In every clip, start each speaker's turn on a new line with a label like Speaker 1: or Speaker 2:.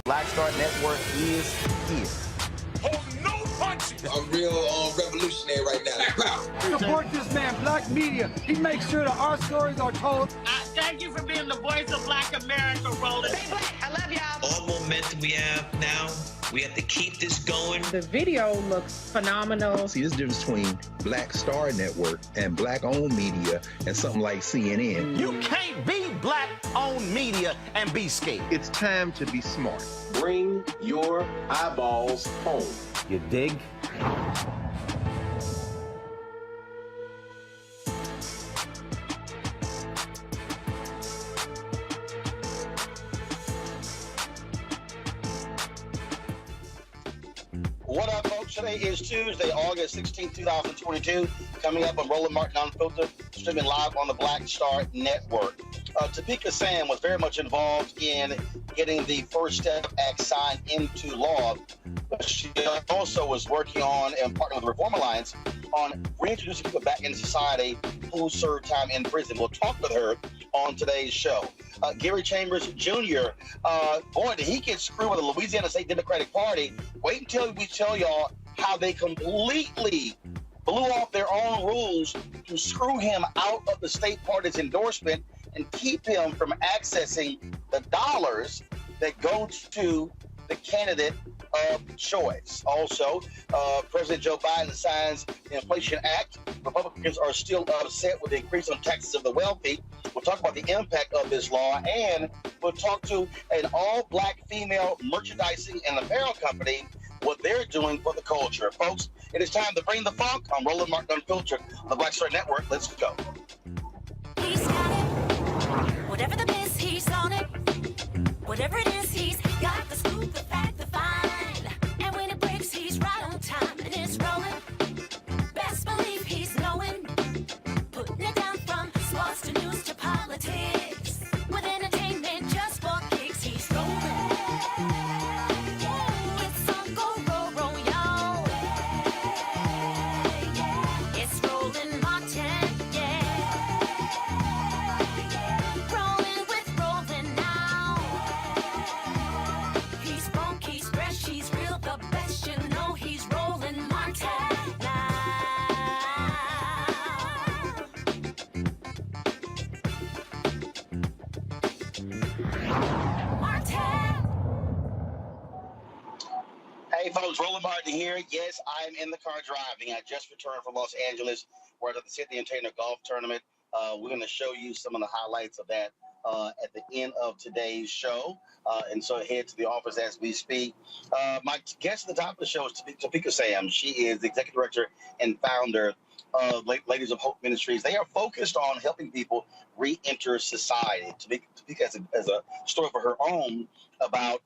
Speaker 1: Black Star Network is here.
Speaker 2: Oh, no punches!
Speaker 3: I'm real revolutionary right now.
Speaker 4: Support this man, Black Media. He makes sure that our stories are told.
Speaker 5: Thank you for being the voice of Black America, Roland.
Speaker 6: Stay black. I love y'all.
Speaker 7: All momentum we have now, we have to keep this going.
Speaker 8: The video looks phenomenal.
Speaker 9: See, there's a difference between Black Star Network and Black-owned media and something like CNN.
Speaker 1: You can't be Black-owned media and be scared.
Speaker 9: It's time to be smart.
Speaker 10: Bring your eyeballs home.
Speaker 1: You dig?
Speaker 11: What up, folks? Today is Tuesday, August 16, 2022. Coming up on Roland Martin Unfiltered, streaming live on the Black Star Network. Topeka Sam was very much involved in getting the First Step Act signed into law. But she also was working on and partnering with the Reform Alliance on reintroducing people back into society who served time in prison. We'll talk with her on today's show. Gary Chambers Jr., boy, did he get screwed with the Louisiana State Democratic Party. Wait until we tell y'all how they completely blew off their own rules to screw him out of the state party's endorsement and keep him from accessing the dollars that go to the candidate of choice. Also, President Joe Biden signs the Inflation Act. Republicans are still upset with the increase on taxes of the wealthy. We'll talk about the impact of this law, and we'll talk to an all-black female merchandising and apparel company, what they're doing for the culture. Folks, it is time to bring the funk on Roland Martin Unfiltered on the Black Star Network. Let's go.
Speaker 12: He's got it. Whatever the biz, he's on it. Whatever it is, he's got the scoop, the fact, the find. And when it breaks, he's right on time and it's rolling. Best believe he's knowing. Putting it down from sports to news to politics. With entertainment just for kicks, he's rolling. It's on go, roll, roll, y'all. It's Roland Martin, yeah. Rolling with Roland now. He's funky, he's fresh, he's real, the best, you know he's Roland Martin now.
Speaker 11: Hey folks, Roland Martin here. Yes, I'm in the car driving. I just returned from Los Angeles, where I was at the City and Taylor Golf Tournament. We're going to show you some of the highlights of that at the end of today's show. And so head to the office as we speak. My guest at the top of the show is Topeka Sam. She is the executive director and founder of Ladies of Hope Ministries. They are focused on helping people re-enter society. Topeka has a story for her own about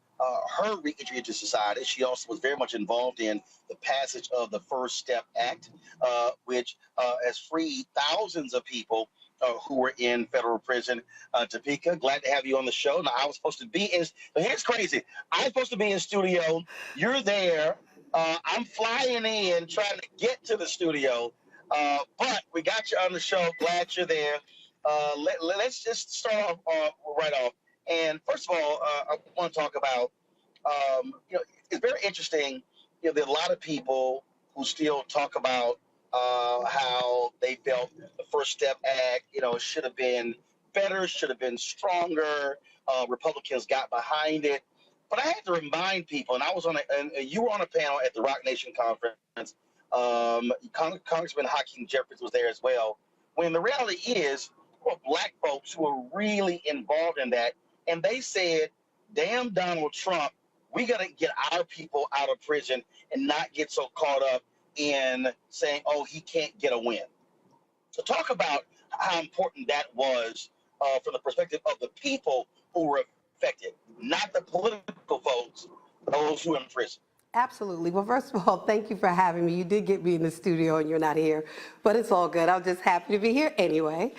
Speaker 11: her re-entry into society. She also was very much involved in the passage of the First Step Act, which has freed thousands of people who were in federal prison. Topeka, glad to have you on the show. Now, I was supposed to be in, but here's crazy. I was supposed to be in studio. You're there. I'm flying in, trying to get to the studio, but we got you on the show. Glad you're there. Let's just start off right off. And first of all, I want to talk about, it's very interesting. There are a lot of people who still talk about how they felt the First Step Act, should have been better, should have been stronger. Republicans got behind it. But I had to remind people, and you were on a panel at the Rock Nation conference. Congressman Hakeem Jeffries was there as well. When the reality is, black folks who are really involved in that, and they said, damn Donald Trump, we got to get our people out of prison and not get so caught up in saying, oh, he can't get a win. So talk about how important that was from the perspective of the people who were affected, not the political folks, those who are in prison.
Speaker 6: Absolutely. Well, first of all, thank you for having me. You did get me in the studio and you're not here, but it's all good. I'm just happy to be here anyway.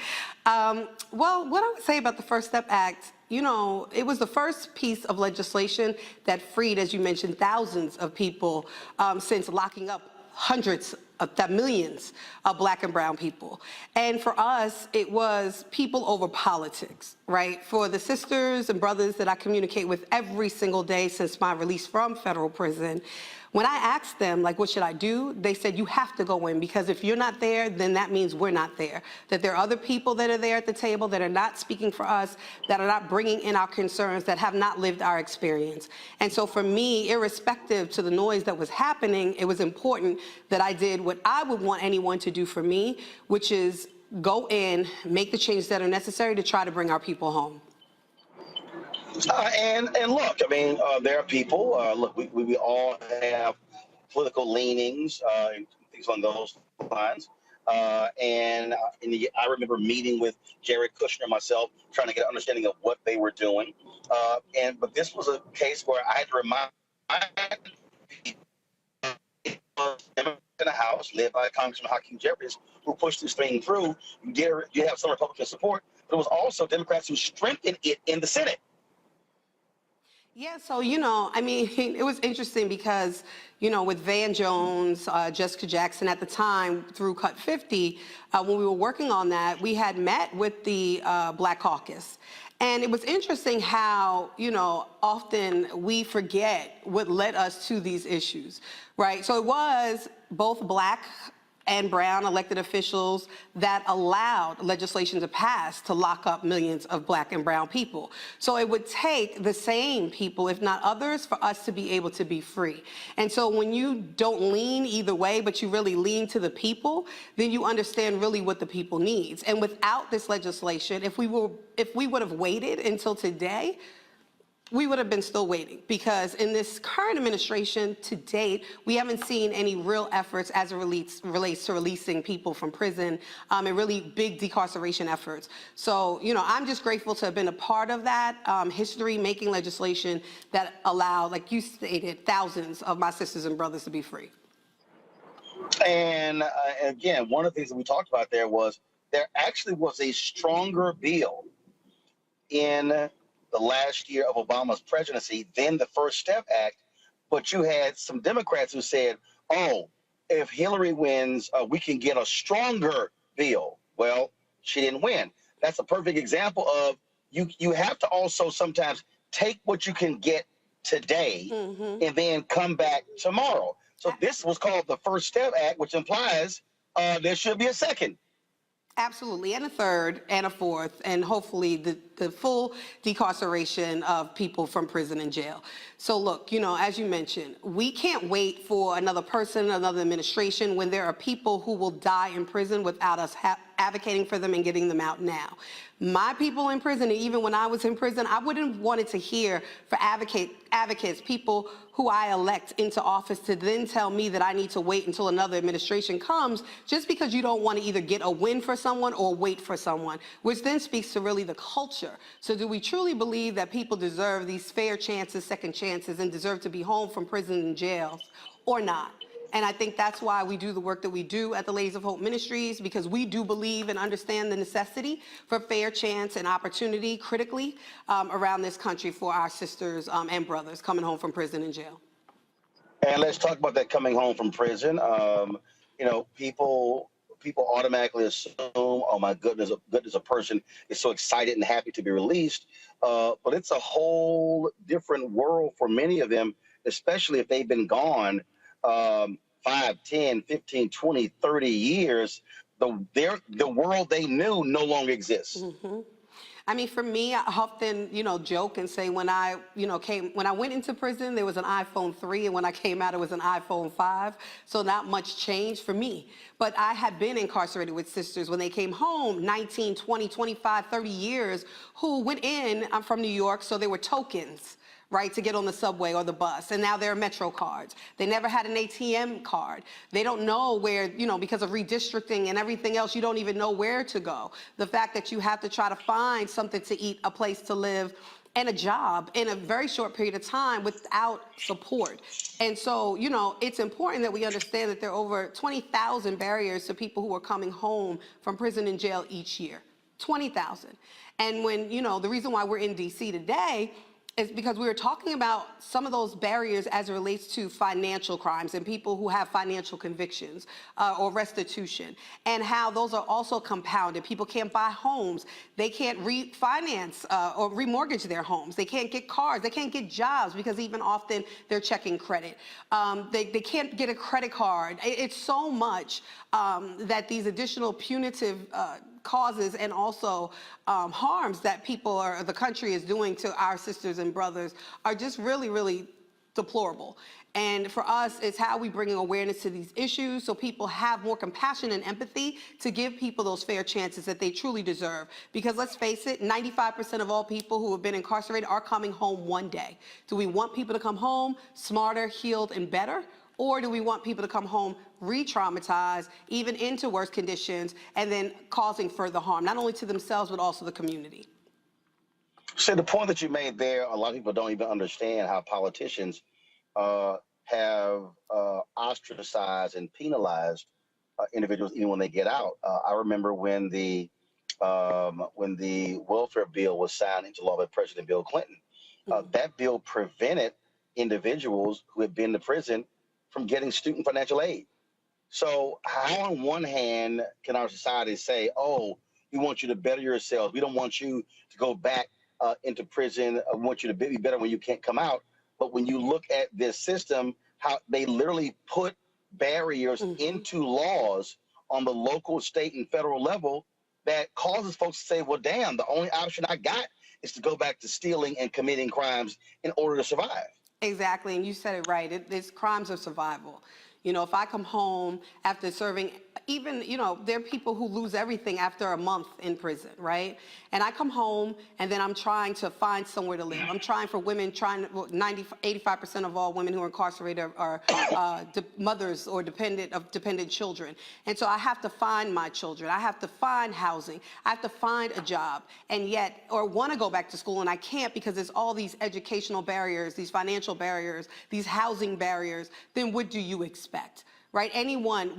Speaker 6: Well, what I would say about the First Step Act, it was the first piece of legislation that freed, as you mentioned, thousands of people since locking up hundreds of millions of black and brown people. And for us, it was people over politics, right? For the sisters and brothers that I communicate with every single day since my release from federal prison, when I asked them, what should I do? They said, you have to go in, because if you're not there, then that means we're not there. That there are other people that are there at the table that are not speaking for us, that are not bringing in our concerns, that have not lived our experience. And so for me, irrespective to the noise that was happening, it was important that I did what I would want anyone to do for me, which is go in, make the changes that are necessary to try to bring our people home.
Speaker 11: And look, there are people, look, we all have political leanings and things along those lines. And I remember meeting with Jared Kushner myself, trying to get an understanding of what they were doing. But this was a case where I had to remind people in the House, led by Congressman Hakeem Jeffries, who pushed this thing through. You have some Republican support, but it was also Democrats who strengthened it in the Senate.
Speaker 6: Yeah, so, it was interesting because, with Van Jones, Jessica Jackson at the time through Cut 50, when we were working on that, we had met with the Black Caucus. And it was interesting how, often we forget what led us to these issues, right? So it was both black and brown elected officials that allowed legislation to pass to lock up millions of black and brown people. So it would take the same people, if not others, for us to be able to be free. And so when you don't lean either way, but you really lean to the people, then you understand really what the people needs. And without this legislation, if we would have waited until today, we would have been still waiting, because in this current administration to date, we haven't seen any real efforts as it relates to releasing people from prison and really big decarceration efforts. So, I'm just grateful to have been a part of that history-making legislation that allowed, like you stated, thousands of my sisters and brothers to be free.
Speaker 11: And again, one of the things that we talked about there actually was a stronger bill in the last year of Obama's presidency than the First Step Act, but you had some Democrats who said, oh, if Hillary wins, we can get a stronger bill. Well, she didn't win. That's a perfect example of you have to also sometimes take what you can get today and then come back tomorrow. So this was called the First Step Act, which implies there should be a second.
Speaker 6: Absolutely, and a third, and a fourth, and hopefully the full decarceration of people from prison and jail. So look, you know, as you mentioned, we can't wait for another person, another administration, when there are people who will die in prison without us advocating for them and getting them out now. My people in prison, and even when I was in prison, I wouldn't have wanted to hear for advocates, people who I elect into office, to then tell me that I need to wait until another administration comes just because you don't want to either get a win for someone or wait for someone, which then speaks to really the culture. So do we truly believe that people deserve these fair chances, second chances, and deserve to be home from prison and jail, or not? And I think that's why we do the work that we do at the Ladies of Hope Ministries, because we do believe and understand the necessity for fair chance and opportunity critically around this country for our sisters and brothers coming home from prison and jail.
Speaker 11: And let's talk about that coming home from prison. You know, people automatically assume, oh my goodness, a person is so excited and happy to be released. But it's a whole different world for many of them, especially if they've been gone 5, 10, 15, 20, 30 years. The world they knew no longer exists.
Speaker 6: Mm-hmm. I mean, for me, I often, you know, joke and say when I went into prison, there was an iPhone 3, and when I came out, it was an iPhone 5. So not much changed for me. But I had been incarcerated with sisters when they came home 19, 20, 25, 30 years, who went in, I'm from New York, so they were tokens, right, to get on the subway or the bus. And now they're Metro cards. They never had an ATM card. They don't know where, you know, because of redistricting and everything else, you don't even know where to go. The fact that you have to try to find something to eat, a place to live, and a job in a very short period of time without support. And so, you know, it's important that we understand that there are over 20,000 barriers to people who are coming home from prison and jail each year. 20,000. And when, you know, the reason why we're in DC today is because we were talking about some of those barriers as it relates to financial crimes and people who have financial convictions or restitution, and how those are also compounded. People can't buy homes. They can't refinance or remortgage their homes. They can't get cars. They can't get jobs because even often they're checking credit. They can't get a credit card. It's so much that these additional punitive causes and also harms that people or the country is doing to our sisters and brothers are just really, really deplorable. And for us, it's how we bring awareness to these issues so people have more compassion and empathy to give people those fair chances that they truly deserve. Because let's face it, 95% of all people who have been incarcerated are coming home one day. Do we want people to come home smarter, healed, and better? Or do we want people to come home re-traumatized, even into worse conditions, and then causing further harm, not only to themselves, but also the community?
Speaker 11: So the point that you made there, a lot of people don't even understand how politicians have ostracized and penalized individuals even when they get out. I remember when the welfare bill was signed into law by President Bill Clinton. That bill prevented individuals who had been to prison from getting student financial aid. So how on one hand can our society say, oh, we want you to better yourselves. We don't want you to go back into prison. We want you to be better when you can't come out. But when you look at this system, how they literally put barriers into laws on the local, state, and federal level that causes folks to say, well, damn, the only option I got is to go back to stealing and committing crimes in order to survive.
Speaker 6: Exactly, and you said it right. It's crimes of survival. You know, if I come home after serving, even, you know, there are people who lose everything after a month in prison, right? And I come home and then I'm trying to find somewhere to live. I'm trying for women, 85% of all women who are incarcerated are mothers or dependent children. And so I have to find my children. I have to find housing. I have to find a job. And yet, or want to go back to school and I can't because there's all these educational barriers, these financial barriers, these housing barriers. Then what do you expect? Right? Anyone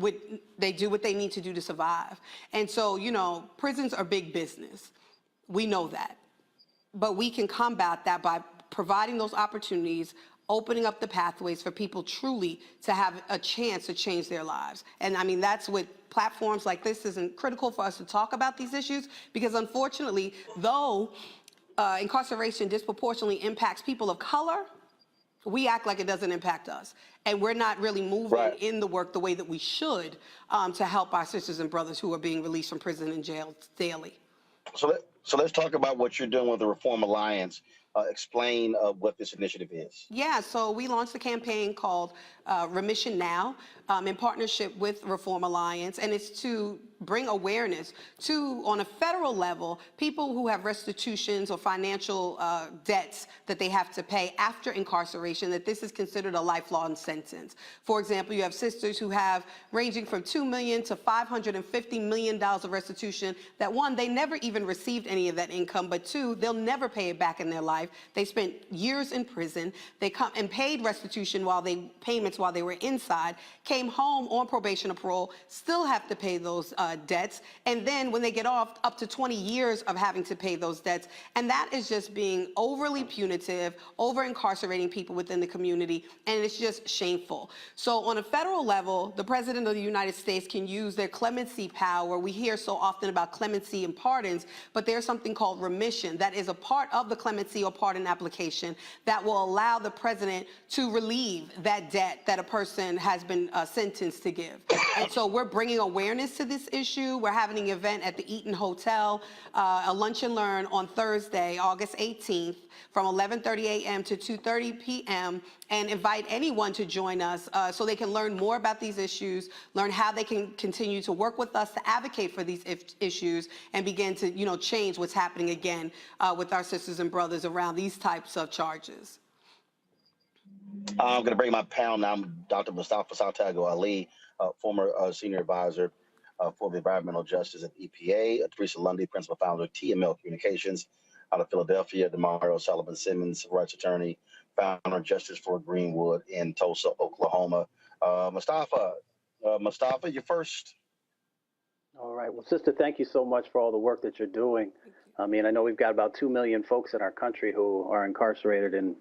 Speaker 6: they do what they need to do to survive. And so, you know, prisons are big business. We know that. But we can combat that by providing those opportunities, opening up the pathways for people truly to have a chance to change their lives. And I mean, that's what platforms like this isn't critical for us to talk about these issues, because unfortunately, though incarceration disproportionately impacts people of color, we act like it doesn't impact us. And we're not really moving in the work the way that we should to help our sisters and brothers who are being released from prison and jail daily.
Speaker 11: So So let's talk about what you're doing with the Reform Alliance. Explain what this initiative is.
Speaker 6: Yeah, so we launched a campaign called Remission Now in partnership with Reform Alliance, and it's to bring awareness to, on a federal level, people who have restitutions or financial debts that they have to pay after incarceration, that this is considered a lifelong sentence. For example, you have sisters who have ranging from $2 million to $550 million of restitution that, one, they never even received any of that income, but two, they'll never pay it back in their life. They spent years in prison. They come and paid restitution payments while they were inside, came home on probation or parole, still have to pay those debts, and then when they get off, up to 20 years of having to pay those debts. And that is just being overly punitive, over-incarcerating people within the community, and it's just shameful. So on a federal level, the President of the United States can use their clemency power. We hear so often about clemency and pardons, but there's something called remission that is a part of the clemency or pardon application that will allow the president to relieve that debt that a person has been sentenced to give. And so we're bringing awareness to this issue. We're having an event at the Eaton Hotel, a lunch and learn on Thursday, August 18th, from 11:30 a.m. to 2:30 p.m. and invite anyone to join us so they can learn more about these issues, learn how they can continue to work with us to advocate for these issues and begin to, change what's happening again with our sisters and brothers around these types of charges.
Speaker 11: I'm going to bring my panel now. I'm Dr. Mustafa Santiago Ali, former senior advisor for the environmental justice at EPA, Teresa Lundy, principal founder of TML Communications out of Philadelphia, Demario Sullivan Simmons, rights attorney, founder of Justice for Greenwood in Tulsa, Oklahoma. Mustafa, you're first.
Speaker 13: All right. Well, sister, thank you so much for all the work that you're doing. I mean, I know we've got about 2 million folks in our country who are incarcerated in,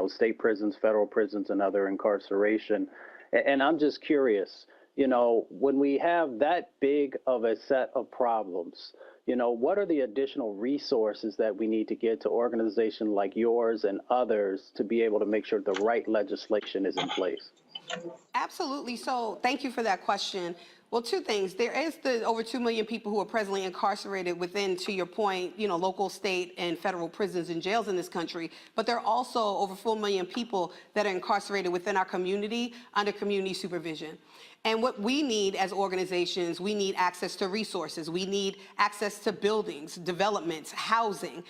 Speaker 13: state prisons, federal prisons, and other incarceration. And I'm just curious, when we have that big of a set of problems, what are the additional resources that we need to get to organizations like yours and others to be able to make sure the right legislation is in place?
Speaker 6: Absolutely. So thank you for that question. Well, two things. There is the over 2 million people who are presently incarcerated within, to your point, local, state, and federal prisons and jails in this country. But there are also over 4 million people that are incarcerated within our community under community supervision. And what we need as organizations, we need access to resources. We need access to buildings, developments, housing.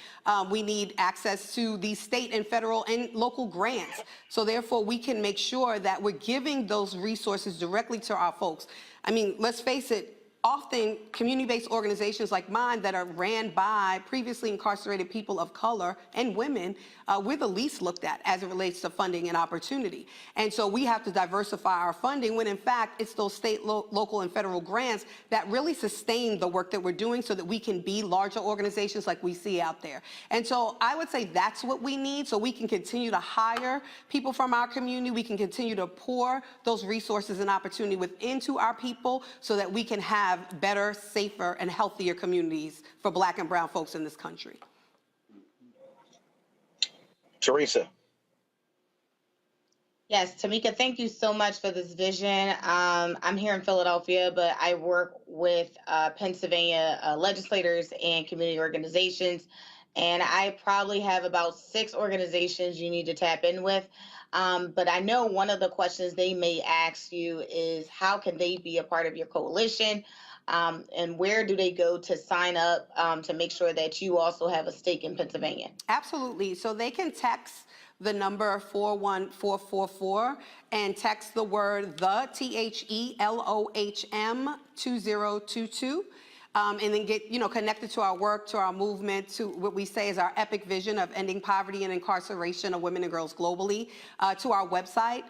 Speaker 6: We need access to these state and federal and local grants. So therefore, we can make sure that we're giving those resources directly to our folks. I mean, let's face it, often community-based organizations like mine that are ran by previously incarcerated people of color and women, we're the least looked at as it relates to funding and opportunity. And so we have to diversify our funding when in fact it's those state, local, and federal grants that really sustain the work that we're doing so that we can be larger organizations like we see out there. And so I would say that's what we need so we can continue to hire people from our community. We can continue to pour those resources and opportunity into our people so that we can have better, safer, and healthier communities for Black and brown folks in this country.
Speaker 11: Teresa.
Speaker 5: Yes, Tamika, thank you so much for this vision. I'm here in Philadelphia, but I work with Pennsylvania legislators and community organizations, and I probably have about 6 organizations you need to tap in with. But I know one of the questions they may ask you is how can they be a part of your coalition? And where do they go to sign up to make sure that you also have a stake in Pennsylvania? Absolutely. So they can text the number 41444 and text the word THELOHM 2022. And then get, connected to our work, to our movement, to what we say is our epic vision of ending poverty and incarceration of women and girls globally, to our website,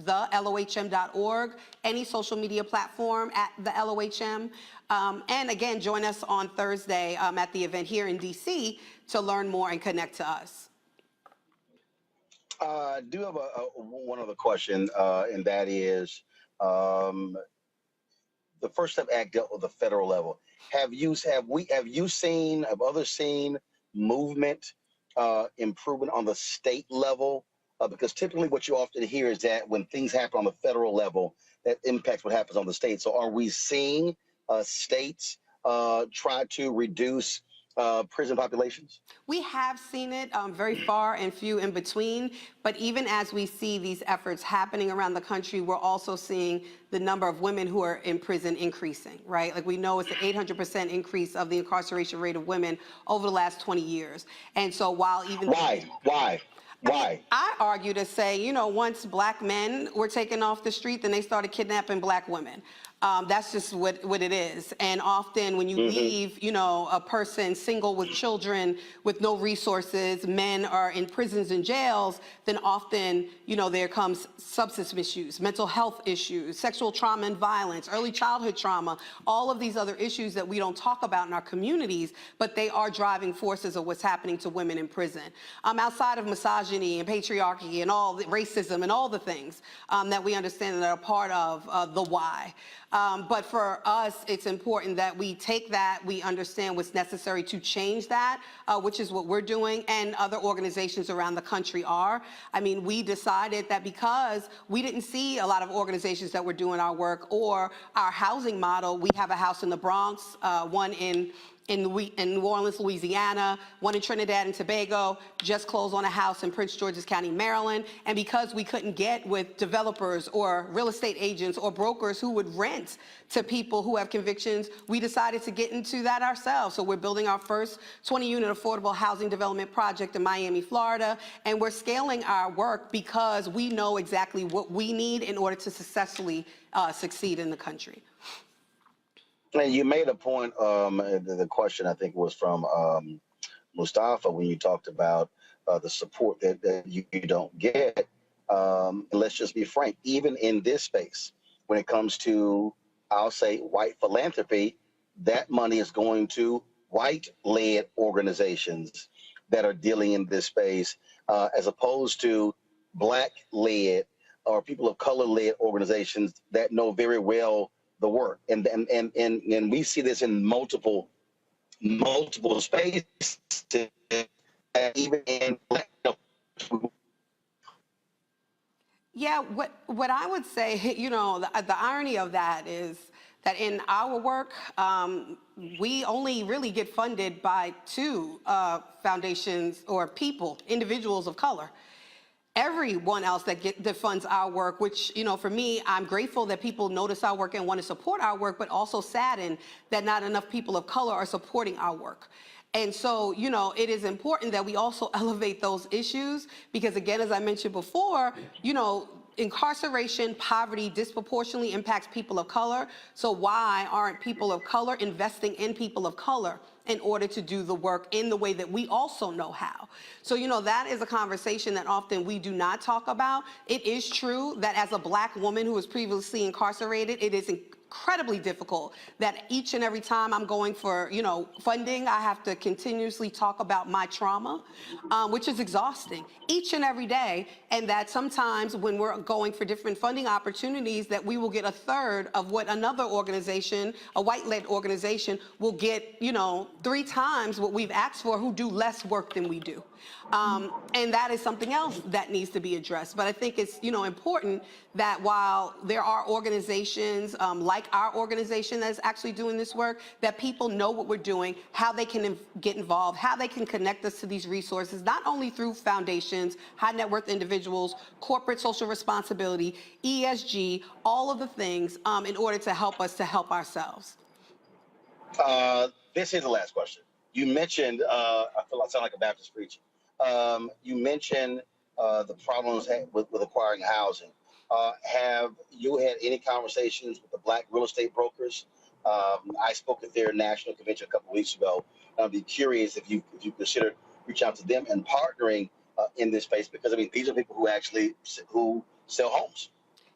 Speaker 5: thelohm.org, any social media platform at the LOHM. And again, join us on Thursday at the event here in DC to learn more and connect to us.
Speaker 11: I do have one other question, and that is the First Step Act dealt with the federal level. Have others seen movement improvement on the state level? Because typically what you often hear is that when things happen on the federal level, that impacts what happens on the state. So are we seeing states try to reduce prison populations?
Speaker 6: We have seen it very far and few in between, but even as we see these efforts happening around the country, we're also seeing the number of women who are in prison increasing, right? Like we know it's an 800% increase of the incarceration rate of women over the last 20 years. And so while even—
Speaker 11: Why?
Speaker 6: I argue to say, you know, once black men were taken off the street, then they started kidnapping black women. That's just what it is. And often when you leave, you know, a person single with children with no resources, men are in prisons and jails, then often, you know, there comes substance misuse, mental health issues, sexual trauma and violence, early childhood trauma, all of these other issues that we don't talk about in our communities, but they are driving forces of what's happening to women in prison. Outside of misogyny and patriarchy and all the racism and all the things that we understand that are part of the why. But for us, it's important that we take that, we understand what's necessary to change that, which is what we're doing, and other organizations around the country are. I mean, we decided that because we didn't see a lot of organizations that were doing our work or our housing model. We have a house in the Bronx, one in New Orleans, Louisiana, one in Trinidad and Tobago, just closed on a house in Prince George's County, Maryland. And because we couldn't get with developers or real estate agents or brokers who would rent to people who have convictions, we decided to get into that ourselves. So we're building our first 20-unit affordable housing development project in Miami, Florida, and we're scaling our work because we know exactly what we need in order to successfully succeed in the country.
Speaker 11: And you made a point, the question I think was from Mustafa when you talked about the support that you don't get. Let's just be frank, even in this space, when it comes to, I'll say, white philanthropy, that money is going to white-led organizations that are dealing in this space, as opposed to black-led or people of color-led organizations that know very well the work, and we see this in multiple spaces, even in black.
Speaker 6: Yeah, what I would say, you know, the irony of that is that in our work, we only really get funded by two foundations or people, individuals of color. Everyone else that funds our work, which, you know, for me, I'm grateful that people notice our work and want to support our work, but also saddened that not enough people of color are supporting our work. And so, you know, it is important that we also elevate those issues because, again, as I mentioned before, you know, incarceration, poverty disproportionately impacts people of color. So why aren't people of color investing in people of color in order to do the work in the way that we also know how? So, you know, that is a conversation that often we do not talk about. It is true that as a black woman who was previously incarcerated, it is incredibly difficult that each and every time I'm going for, you know, funding, I have to continuously talk about my trauma, which is exhausting each and every day. And that sometimes when we're going for different funding opportunities, that we will get a third of what another organization, a white-led organization, will get, you know, 3 times what we've asked for, who do less work than we do. And that is something else that needs to be addressed. But I think it's, you know, important that while there are organizations like our organization that is actually doing this work, that people know what we're doing, how they can get involved, how they can connect us to these resources, not only through foundations, high net worth individuals, corporate social responsibility, ESG, all of the things in order to help us to help ourselves.
Speaker 11: This is the last question. You mentioned, I feel I sound like a Baptist preacher. You mentioned the problems with acquiring housing. Have you had any conversations with the black real estate brokers? I spoke at their national convention a couple of weeks ago. I'd be curious if you considered reaching out to them and partnering in this space, because I mean, these are people who sell homes.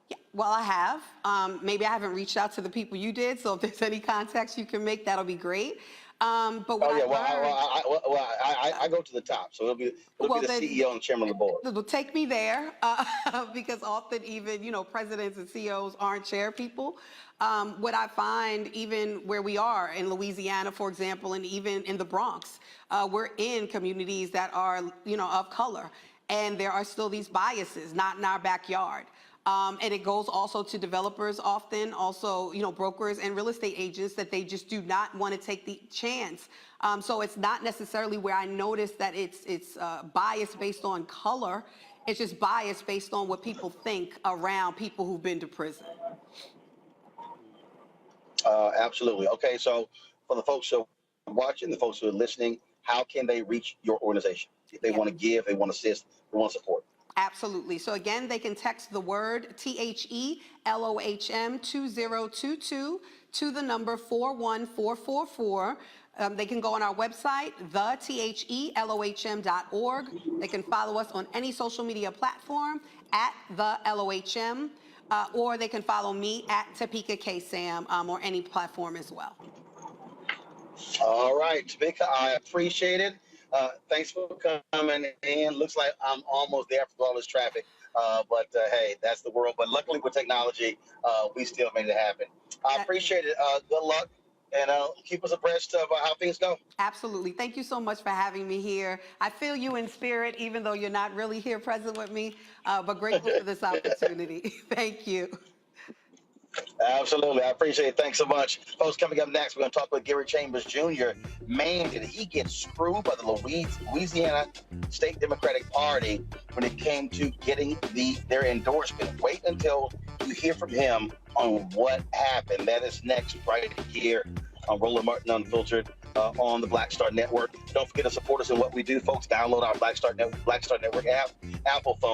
Speaker 6: Yeah, well, I have. Maybe I haven't reached out to the people you did, so if there's any contacts you can make, that'll be great. But what
Speaker 11: I go to the top, so it'll be the CEO and chairman of the board.
Speaker 6: Well, take me there, because often even, you know, presidents and CEOs aren't chair people. What I find, even where we are in Louisiana, for example, and even in the Bronx, we're in communities that are, you know, of color, and there are still these biases, not in our backyard. And it goes also to developers often, also, brokers and real estate agents that they just do not want to take the chance. So it's not necessarily where I notice that it's biased based on color. It's just biased based on what people think around people who've been to prison.
Speaker 11: Absolutely. Okay, so for the folks who are watching, the folks who are listening, how can they reach your organization? If they want to give, they want to assist, they want to support.
Speaker 6: Absolutely. So again, they can text the word THELOHM 2022 to the number 41444. They can go on our website, thethelohm.org. They can follow us on any social media platform at the LOHM, or they can follow me at Topeka K. Sam, or any platform as well.
Speaker 11: All right, Topeka, I appreciate it. Thanks for coming in. Looks like I'm almost there for all this traffic, but hey, that's the world. But luckily with technology, we still made it happen. I appreciate it. Good luck, and keep us abreast of how things go.
Speaker 6: Absolutely. Thank you so much for having me here. I feel you in spirit, even though you're not really here present with me, but grateful for this opportunity. Thank you.
Speaker 11: Absolutely. I appreciate it. Thanks so much. Folks, coming up next, we're going to talk with Gary Chambers Jr. Man, did he get screwed by the Louisiana State Democratic Party when it came to getting their endorsement. Wait until you hear from him on what happened. That is next right here on Roland Martin Unfiltered on the Black Star Network. Don't forget to support us in what we do, folks. Download our Black Star Network app, Apple phone.